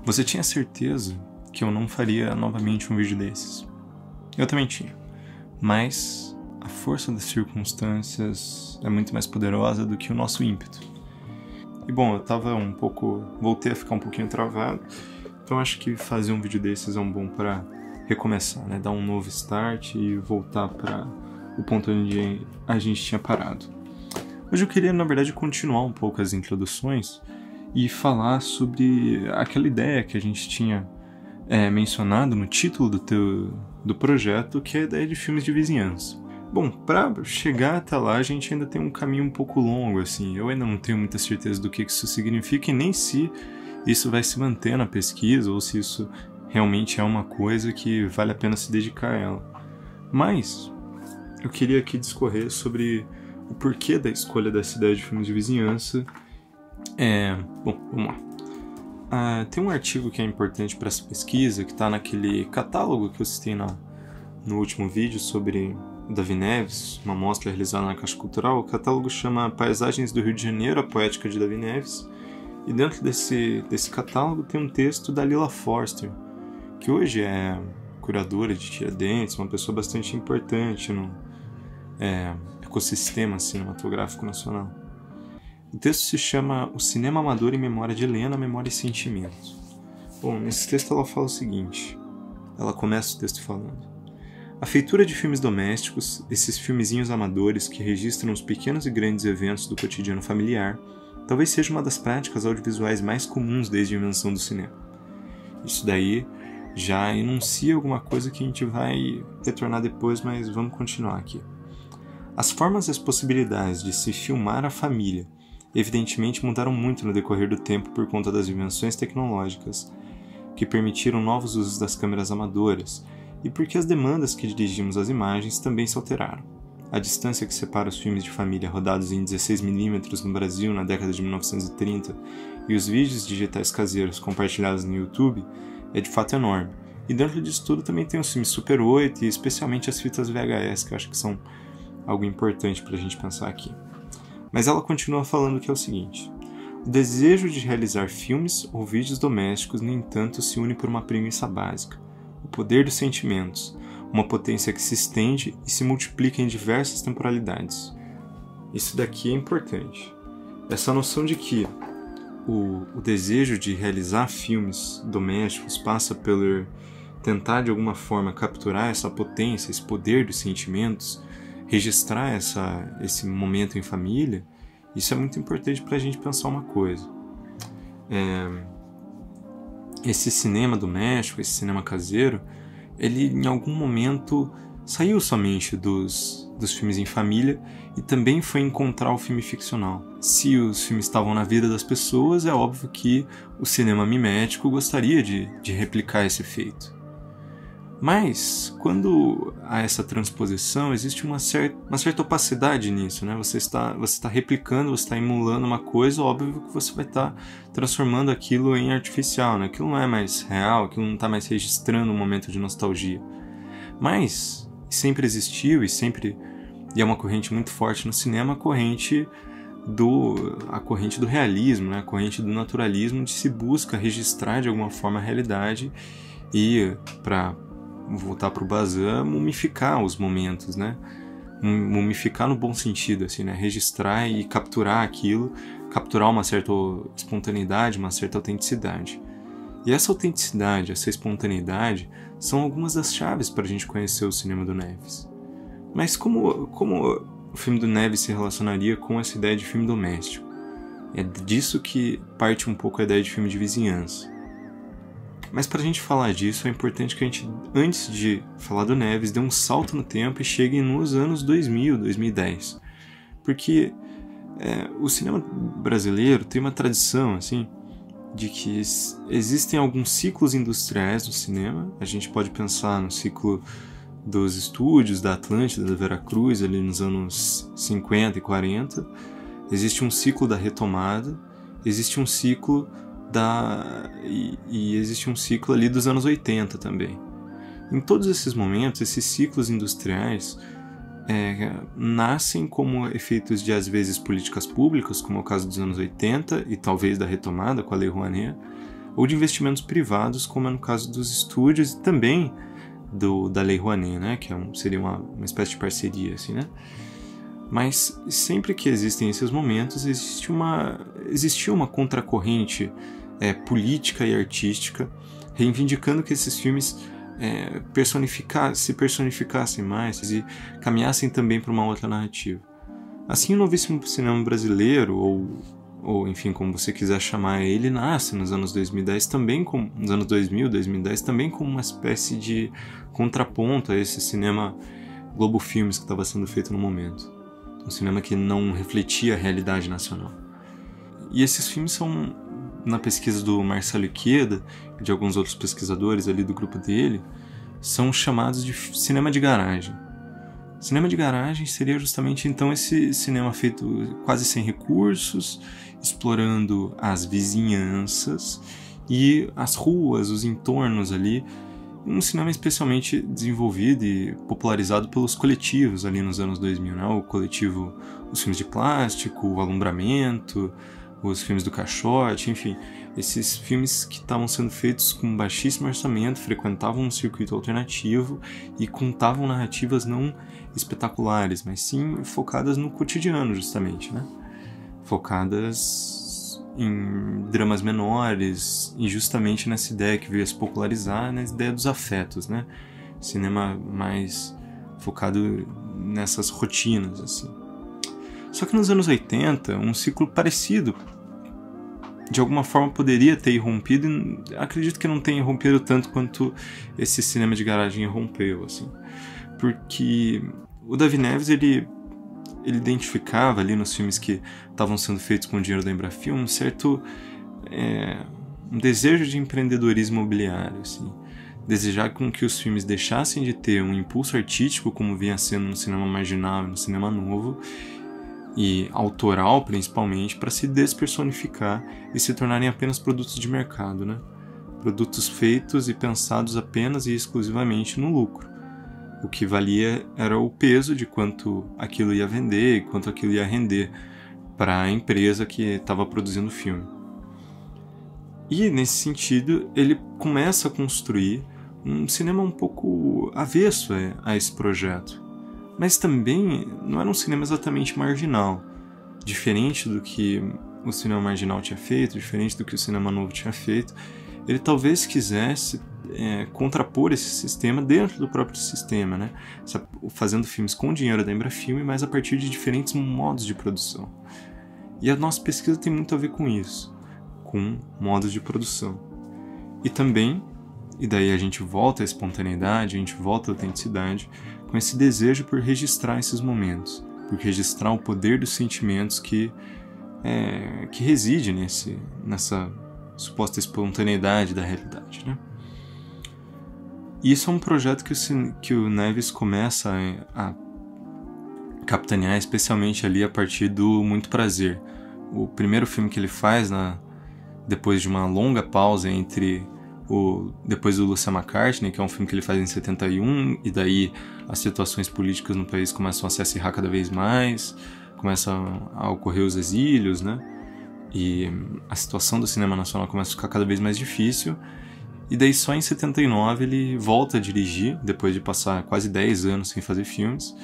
Você tinha certeza que eu não faria novamente um vídeo desses? Eu também tinha, mas a força das circunstâncias é muito mais poderosa do que o nosso ímpeto. E bom, voltei a ficar um pouquinho travado, então acho que fazer um vídeo desses é um bom para recomeçar, né? Dar um novo start e voltar para o ponto onde a gente tinha parado. Hoje eu queria, na verdade, continuar um pouco as introduções e falar sobre aquela ideia que a gente tinha mencionado no título do projeto, que é a ideia de filmes de vizinhança. Bom, para chegar até lá a gente ainda tem um caminho um pouco longo, assim. Eu ainda não tenho muita certeza do que isso significa e nem se isso vai se manter na pesquisa ou se isso realmente é uma coisa que vale a pena se dedicar a ela. Mas eu queria aqui discorrer sobre o porquê da escolha dessa ideia de filmes de vizinhança. Bom, vamos lá. Tem um artigo que é importante para essa pesquisa, que está naquele catálogo que eu citei no último vídeo sobre o Davi Neves, uma mostra realizada na Caixa Cultural. O catálogo chama Paisagens do Rio de Janeiro, a Poética de Davi Neves. E dentro desse catálogo tem um texto da Lila Forster, que hoje é curadora de Tiradentes, uma pessoa bastante importante no ecossistema cinematográfico nacional. O texto se chama O Cinema Amador em Memória de Helena, Memória e Sentimento. Bom, nesse texto ela fala o seguinte, ela começa o texto falando: a feitura de filmes domésticos, esses filmezinhos amadores que registram os pequenos e grandes eventos do cotidiano familiar, talvez seja uma das práticas audiovisuais mais comuns desde a invenção do cinema. Isso daí já enuncia alguma coisa que a gente vai retornar depois, mas vamos continuar aqui. As formas e as possibilidades de se filmar a família evidentemente mudaram muito no decorrer do tempo por conta das invenções tecnológicas que permitiram novos usos das câmeras amadoras e porque as demandas que dirigimos às imagens também se alteraram. A distância que separa os filmes de família rodados em 16mm no Brasil na década de 1930 e os vídeos digitais caseiros compartilhados no YouTube é de fato enorme. E dentro disso tudo também tem os filmes Super 8 e especialmente as fitas VHS, que eu acho que são algo importante para a gente pensar aqui. Mas ela continua falando que é o seguinte: o desejo de realizar filmes ou vídeos domésticos, no entanto, se une por uma premissa básica: o poder dos sentimentos, uma potência que se estende e se multiplica em diversas temporalidades. Isso daqui é importante. Essa noção de que o desejo de realizar filmes domésticos passa pelo tentar de alguma forma capturar essa potência, esse poder dos sentimentos, registrar esse momento em família, isso é muito importante para a gente pensar uma coisa. Esse cinema doméstico, esse cinema caseiro, ele em algum momento saiu somente dos filmes em família e também foi encontrar o filme ficcional. Se os filmes estavam na vida das pessoas, é óbvio que o cinema mimético gostaria de replicar esse efeito. Mas, quando há essa transposição, existe uma certa opacidade nisso, né? Você está replicando, você está emulando uma coisa, óbvio que você vai estar transformando aquilo em artificial, né? Aquilo não é mais real, aquilo não está mais registrando um momento de nostalgia. Mas, sempre existiu e é uma corrente muito forte no cinema, a corrente do realismo, né? A corrente do naturalismo, de se busca registrar de alguma forma a realidade e, para voltar para o Bazin, mumificar os momentos, né? Mumificar no bom sentido, assim, né? Registrar e capturar aquilo, capturar uma certa espontaneidade, uma certa autenticidade. E essa autenticidade, essa espontaneidade, são algumas das chaves para a gente conhecer o cinema do Neves. Mas como o filme do Neves se relacionaria com essa ideia de filme doméstico? É disso que parte um pouco a ideia de filme de vizinhança. Mas para a gente falar disso, é importante que a gente, antes de falar do Neves, dê um salto no tempo e chegue nos anos 2000, 2010. Porque o cinema brasileiro tem uma tradição, assim, de que existem alguns ciclos industriais no cinema. A gente pode pensar no ciclo dos estúdios, da Atlântida, da Veracruz, ali nos anos 50 e 40. Existe um ciclo da retomada, existe um ciclo e existe um ciclo ali dos anos 80 também. Em todos esses momentos, esses ciclos industriais nascem como efeitos de, às vezes, políticas públicas, como é o caso dos anos 80 e talvez da retomada com a Lei Rouanet, ou de investimentos privados, como é no caso dos estúdios e também da Lei Rouanet, né, que seria uma espécie de parceria, assim, né? Mas sempre que existem esses momentos, existiu uma contracorrente política e artística, reivindicando que esses filmes se personificassem mais e caminhassem também para uma outra narrativa. Assim, o novíssimo cinema brasileiro, ou enfim, como você quiser chamar ele, nasce nos anos 2010 também nos anos 2010 também como uma espécie de contraponto a esse cinema Globo Filmes que estava sendo feito no momento. Um cinema que não refletia a realidade nacional. E esses filmes são, na pesquisa do Marcelo Iqueda e de alguns outros pesquisadores ali do grupo dele, são chamados de cinema de garagem. Cinema de garagem seria justamente então esse cinema feito quase sem recursos, explorando as vizinhanças e as ruas, os entornos ali. Um cinema especialmente desenvolvido e popularizado pelos coletivos ali nos anos 2000, né? O coletivo, os filmes de plástico, o alumbramento, os filmes do caixote, enfim, esses filmes que estavam sendo feitos com baixíssimo orçamento, frequentavam um circuito alternativo e contavam narrativas não espetaculares, mas sim focadas no cotidiano, justamente, né? Focadas em dramas menores e justamente nessa ideia que veio a se popularizar, na ideia dos afetos, né? Cinema mais focado nessas rotinas, assim. Só que nos anos 80, um ciclo parecido de alguma forma poderia ter irrompido, e acredito que não tenha irrompido tanto quanto esse cinema de garagem irrompeu, assim. Porque o Davi Neves, ele identificava ali nos filmes que estavam sendo feitos com o dinheiro da Embrafilme um certo um desejo de empreendedorismo imobiliário, assim. Desejar com que os filmes deixassem de ter um impulso artístico, como vinha sendo no cinema marginal e no cinema novo, e autoral principalmente, para se despersonificar e se tornarem apenas produtos de mercado, né? Produtos feitos e pensados apenas e exclusivamente no lucro. O que valia era o peso de quanto aquilo ia vender e quanto aquilo ia render para a empresa que estava produzindo o filme. E, nesse sentido, ele começa a construir um cinema um pouco avesso a esse projeto. Mas também não era um cinema exatamente marginal. Diferente do que o cinema marginal tinha feito, diferente do que o cinema novo tinha feito, ele talvez quisesse contrapor esse sistema dentro do próprio sistema, né? Fazendo filmes com dinheiro da Embrafilme, mas a partir de diferentes modos de produção. E a nossa pesquisa tem muito a ver com isso, com modos de produção. E também, e daí a gente volta à espontaneidade, a gente volta à autenticidade, com esse desejo por registrar esses momentos, por registrar o poder dos sentimentos que reside nessa suposta espontaneidade da realidade, né? E isso é um projeto que o Neves começa a capitanear, especialmente ali a partir do Muito Prazer. O primeiro filme que ele faz, depois de uma longa pausa depois do Lucia McCartney, que é um filme que ele faz em 71, e daí as situações políticas no país começam a se acirrar cada vez mais, começam a ocorrer os exílios, né? E a situação do cinema nacional começa a ficar cada vez mais difícil. E daí só em 79 ele volta a dirigir, depois de passar quase 10 anos sem fazer filmes,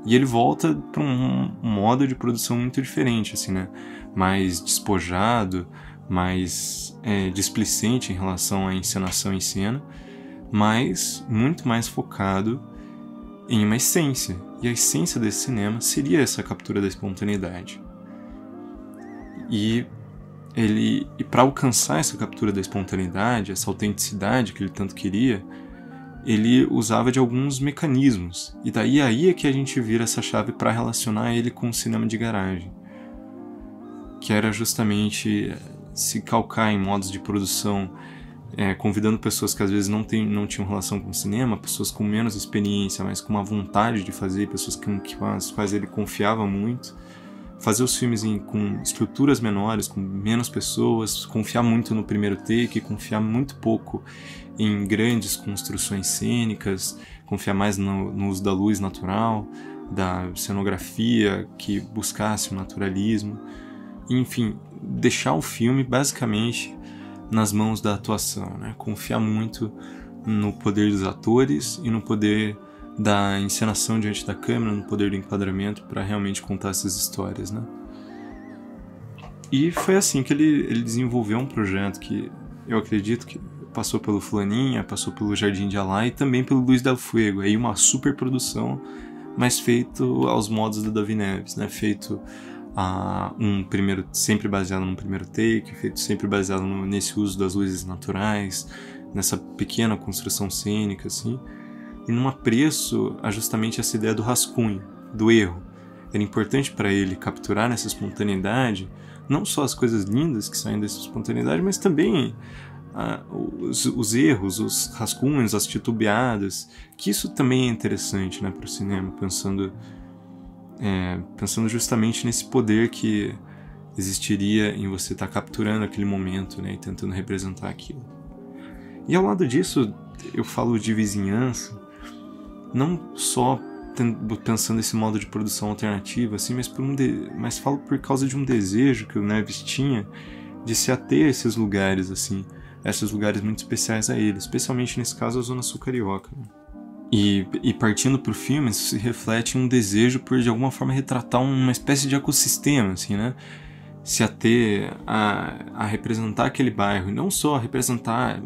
e ele volta para um modo de produção muito diferente, assim, né? Mais despojado, mais displicente em relação à encenação em cena, mas muito mais focado em uma essência. E a essência desse cinema seria essa captura da espontaneidade. E para alcançar essa captura da espontaneidade, essa autenticidade que ele tanto queria, ele usava de alguns mecanismos. E daí é que a gente vira essa chave para relacionar ele com o cinema de garagem, que era justamente se calcar em modos de produção, convidando pessoas que às vezes não tinham relação com o cinema, pessoas com menos experiência, mas com uma vontade de fazer, pessoas com as quais ele confiava muito, fazer os filmes com estruturas menores, com menos pessoas, confiar muito no primeiro take, confiar muito pouco em grandes construções cênicas, confiar mais no uso da luz natural, da cenografia que buscasse o naturalismo, enfim, deixar o filme basicamente nas mãos da atuação, né? Confiar muito no poder dos atores e no poder da encenação diante da câmera, no poder do enquadramento para realmente contar essas histórias, né? E foi assim que ele desenvolveu um projeto que eu acredito que passou pelo Fulaninha, passou pelo Jardim de Alá e também pelo Luiz Del Fuego. Aí uma super produção, mas feito aos modos do Davi Neves, né? Feito sempre baseado num primeiro take, feito sempre baseado nesse uso das luzes naturais, nessa pequena construção cênica, assim, e num apreço a justamente essa ideia do rascunho, do erro. Era importante para ele capturar nessa espontaneidade não só as coisas lindas que saem dessa espontaneidade, mas também os erros, os rascunhos, as titubeadas, que isso também é interessante, né, para o cinema, pensando justamente nesse poder que existiria em você estar capturando aquele momento, né, e tentando representar aquilo. E ao lado disso, eu falo de vizinhança, não só pensando nesse modo de produção alternativa, assim, mas falo por causa de um desejo que o Neves tinha de se ater a esses lugares, assim, a esses lugares muito especiais a ele, especialmente nesse caso a Zona Sul Carioca. E partindo para o filme, isso se reflete em um desejo por, de alguma forma, retratar uma espécie de ecossistema, assim, né? Se ater a representar aquele bairro, e não só representar...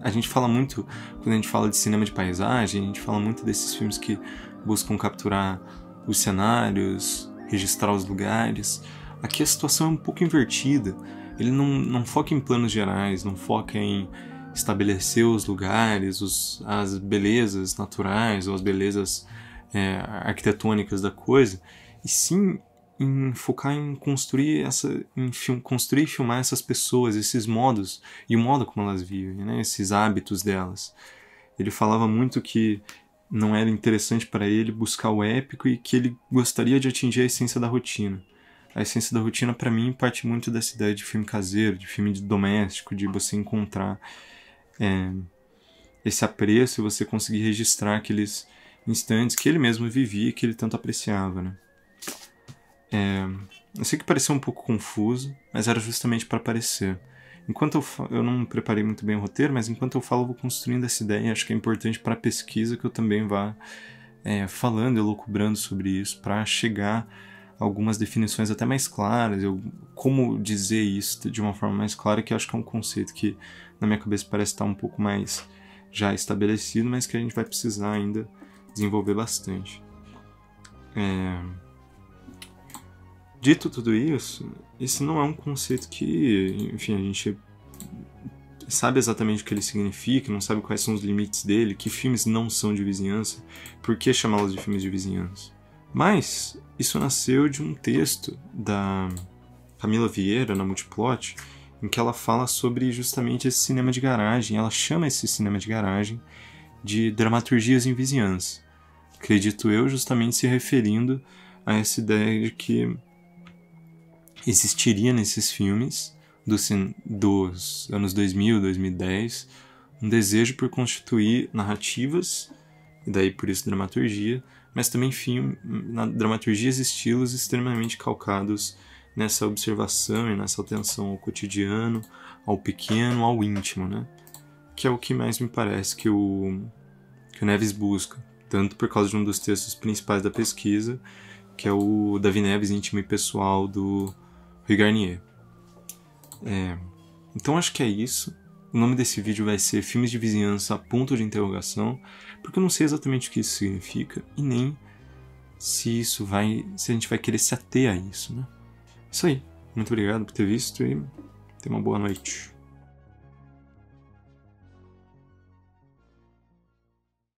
A gente fala muito, quando a gente fala de cinema de paisagem, a gente fala muito desses filmes que buscam capturar os cenários, registrar os lugares. Aqui a situação é um pouco invertida. Ele não foca em planos gerais, não foca em estabelecer os lugares, as belezas naturais ou as belezas arquitetônicas da coisa, e sim em focar em construir construir e filmar essas pessoas, esses modos, e o modo como elas vivem, né? Esses hábitos delas. Ele falava muito que não era interessante para ele buscar o épico e que ele gostaria de atingir a essência da rotina. A essência da rotina, para mim, parte muito dessa ideia de filme caseiro, de filme doméstico, de você encontrar esse apreço e você conseguir registrar aqueles instantes que ele mesmo vivia e que ele tanto apreciava, né? Eu sei que pareceu um pouco confuso, mas era justamente para parecer. Enquanto eu não preparei muito bem o roteiro, mas enquanto eu falo, eu vou construindo essa ideia, e acho que é importante para a pesquisa que eu também vá falando e elucubrando sobre isso, para chegar a algumas definições até mais claras, como dizer isso de uma forma mais clara, que eu acho que é um conceito que na minha cabeça parece estar um pouco mais já estabelecido, mas que a gente vai precisar ainda desenvolver bastante. Dito tudo isso, esse não é um conceito que, enfim, a gente sabe exatamente o que ele significa, não sabe quais são os limites dele, que filmes não são de vizinhança, por que chamá-los de filmes de vizinhança. Mas isso nasceu de um texto da Camila Vieira, na Multiplot, em que ela fala sobre justamente esse cinema de garagem. Ela chama esse cinema de garagem de dramaturgias em vizinhança. Acredito eu, justamente se referindo a essa ideia de que existiria nesses filmes dos anos 2000, 2010, um desejo por constituir narrativas, e daí por isso dramaturgia, mas também dramaturgias e estilos extremamente calcados nessa observação e nessa atenção ao cotidiano, ao pequeno, ao íntimo, né? Que é o que mais me parece que o Neves busca, tanto por causa de um dos textos principais da pesquisa, que é o Davi Neves, íntimo e pessoal, do Rui Garnier. Então acho que é isso. O nome desse vídeo vai ser Filmes de Vizinhança, ponto de interrogação, porque eu não sei exatamente o que isso significa e nem se a gente vai querer se ater a isso, né? Isso aí. Muito obrigado por ter visto e tenha uma boa noite.